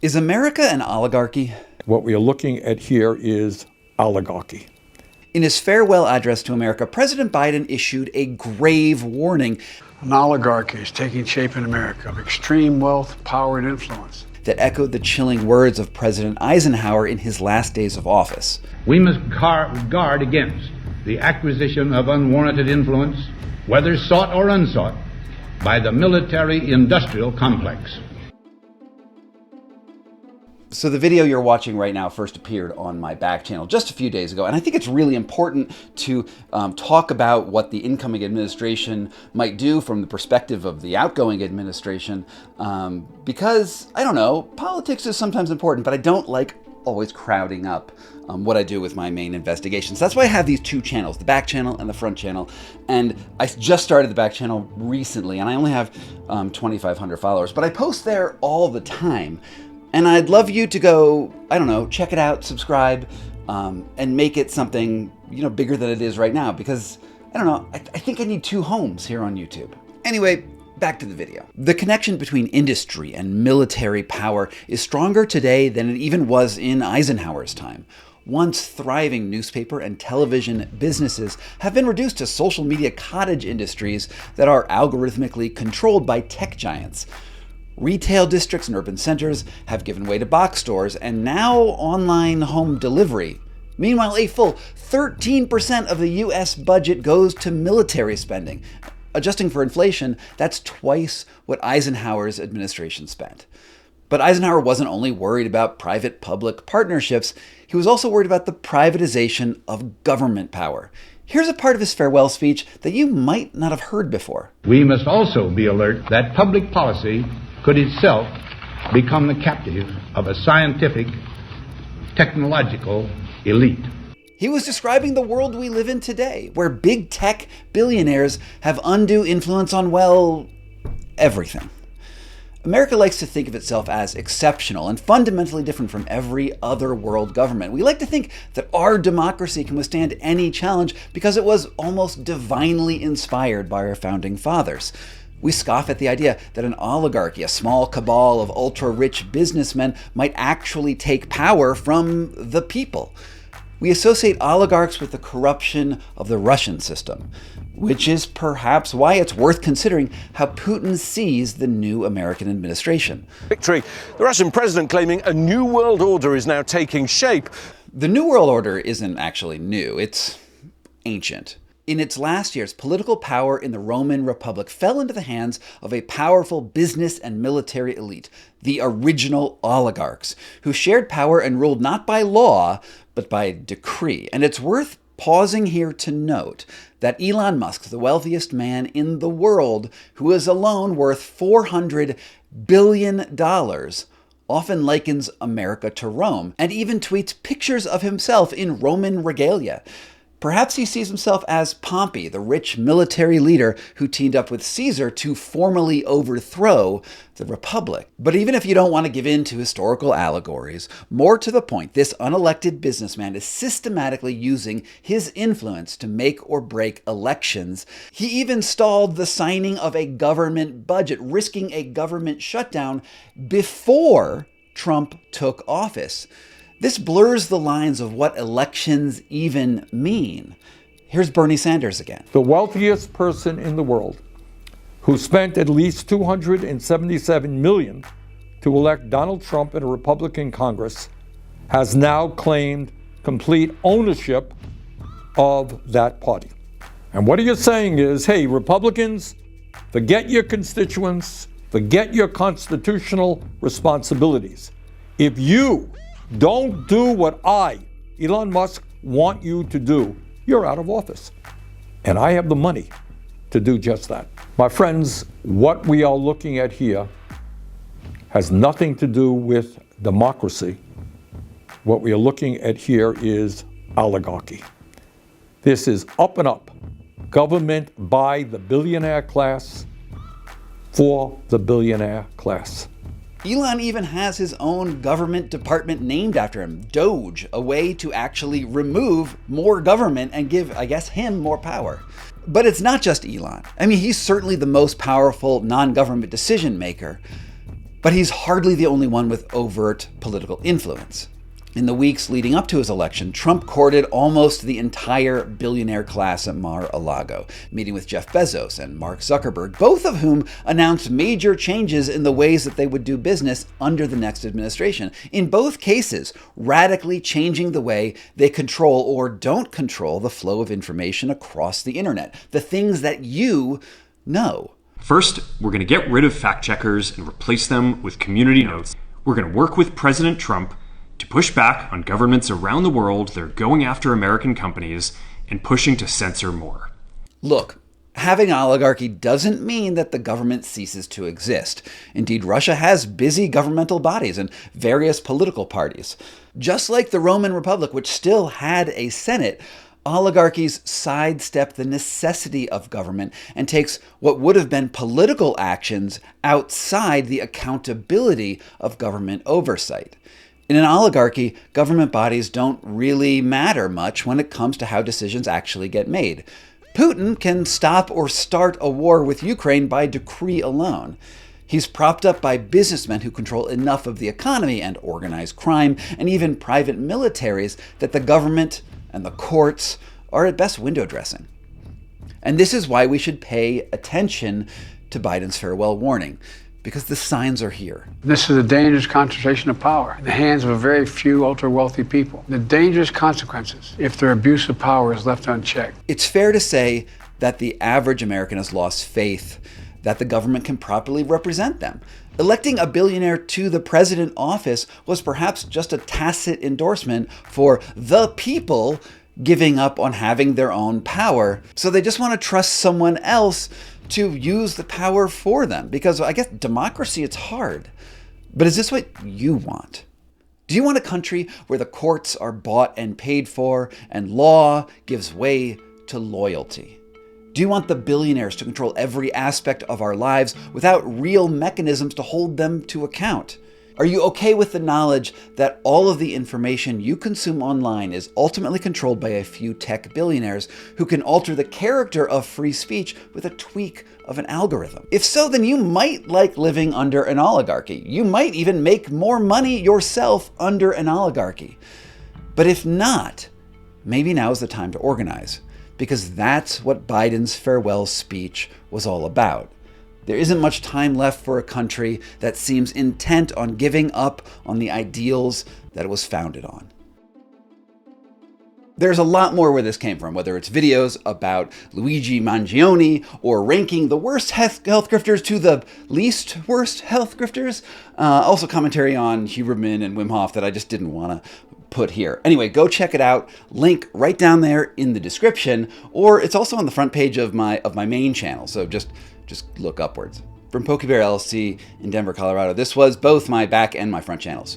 Is America an oligarchy? What we are looking at here is oligarchy. In his farewell address to America, President Biden issued a grave warning. An oligarchy is taking shape in America of extreme wealth, power, and influence That echoed the chilling words of President Eisenhower in his last days of office. We must guard against the acquisition of unwarranted influence, whether sought or unsought, by the military-industrial complex. So the video you're watching right now first appeared on my back channel just a few days ago, and I think it's really important to talk about what the incoming administration might do from the perspective of the outgoing administration, because, I don't know, politics is sometimes important, but I don't like always crowding up what I do with my main investigations. That's why I have these two channels, the back channel and the front channel, and I just started the back channel recently, and I only have 2,500 followers, but I post there all the time. And I'd love you to go, I don't know, check it out, subscribe, and make it something, bigger than it is right now. Because, I don't know, I think I need two homes here on YouTube. Anyway, back to the video. The connection between industry and military power is stronger today than it even was in Eisenhower's time. Once thriving newspaper and television businesses have been reduced to social media cottage industries that are algorithmically controlled by tech giants. Retail districts and urban centers have given way to box stores and now online home delivery. Meanwhile, a full 13% of the US budget goes to military spending. Adjusting for inflation, that's twice what Eisenhower's administration spent. But Eisenhower wasn't only worried about private-public partnerships, he was also worried about the privatization of government power. Here's a part of his farewell speech that you might not have heard before. We must also be alert that public policy could itself become the captive of a scientific, technological elite. He was describing the world we live in today, where big tech billionaires have undue influence on, well, everything. America likes to think of itself as exceptional and fundamentally different from every other world government. We like to think that our democracy can withstand any challenge because it was almost divinely inspired by our founding fathers. We scoff at the idea that an oligarchy, a small cabal of ultra-rich businessmen, might actually take power from the people. We associate oligarchs with the corruption of the Russian system, which is perhaps why it's worth considering how Putin sees the new American administration. Victory. The Russian president claiming a new world order is now taking shape. The New World Order isn't actually new, it's ancient. In its last years, political power in the Roman Republic fell into the hands of a powerful business and military elite, the original oligarchs, who shared power and ruled not by law, but by decree. And it's worth pausing here to note that Elon Musk, the wealthiest man in the world, who is alone worth $400 billion, often likens America to Rome, and even tweets pictures of himself in Roman regalia. Perhaps he sees himself as Pompey, the rich military leader who teamed up with Caesar to formally overthrow the Republic. But even if you don't want to give in to historical allegories, more to the point, this unelected businessman is systematically using his influence to make or break elections. He even stalled the signing of a government budget, risking a government shutdown before Trump took office. This blurs the lines of what elections even mean. Here's Bernie Sanders again. The wealthiest person in the world, who spent at least $277 million to elect Donald Trump in a Republican Congress, has now claimed complete ownership of that party. And what he is saying is, hey, Republicans, forget your constituents, forget your constitutional responsibilities. If you don't do what I, Elon Musk, want you to do, you're out of office. And I have the money to do just that. My friends, what we are looking at here has nothing to do with democracy. What we are looking at here is oligarchy. This is up and up. Government by the billionaire class for the billionaire class. Elon even has his own government department named after him, Doge, a way to actually remove more government and give, I guess, him more power. But it's not just Elon. I mean, he's certainly the most powerful non-government decision maker. But he's hardly the only one with overt political influence. In the weeks leading up to his election, Trump courted almost the entire billionaire class at Mar-a-Lago, meeting with Jeff Bezos and Mark Zuckerberg, both of whom announced major changes in the ways that they would do business under the next administration. In both cases, radically changing the way they control or don't control the flow of information across the internet, the things that you know. First, we're going to get rid of fact checkers and replace them with community notes. We're going to work with President Trump to push back on governments around the world that are going after American companies and pushing to censor more. Look, having an oligarchy doesn't mean that the government ceases to exist. Indeed, Russia has busy governmental bodies and various political parties. Just like the Roman Republic, which still had a Senate, oligarchies sidestep the necessity of government and takes what would have been political actions outside the accountability of government oversight. In an oligarchy, government bodies don't really matter much when it comes to how decisions actually get made. Putin can stop or start a war with Ukraine by decree alone. He's propped up by businessmen who control enough of the economy and organized crime and even private militaries that the government and the courts are at best window dressing. And this is why we should pay attention to Biden's farewell warning, because the signs are here. This is a dangerous concentration of power in the hands of a very few ultra-wealthy people. The dangerous consequences if their abuse of power is left unchecked. It's fair to say that the average American has lost faith that the government can properly represent them. Electing a billionaire to the president office was perhaps just a tacit endorsement for the people giving up on having their own power. So they just want to trust someone else to use the power for them. Because I guess democracy, it's hard. But is this what you want? Do you want a country where the courts are bought and paid for and law gives way to loyalty? Do you want the billionaires to control every aspect of our lives without real mechanisms to hold them to account? Are you okay with the knowledge that all of the information you consume online is ultimately controlled by a few tech billionaires who can alter the character of free speech with a tweak of an algorithm? If so, then you might like living under an oligarchy. You might even make more money yourself under an oligarchy. But if not, maybe now is the time to organize, because that's what Biden's farewell speech was all about. There isn't much time left for a country that seems intent on giving up on the ideals that it was founded on. There's a lot more where this came from, whether it's videos about Luigi Mangione or ranking the worst health grifters to the least worst health grifters. Also commentary on Huberman and Wim Hof that I just didn't want to put here. Anyway, go check it out. Link right down there in the description, or it's also on the front page of my main channel. So just look upwards. From PokeyBear LLC in Denver, Colorado, this was both my back and my front channels.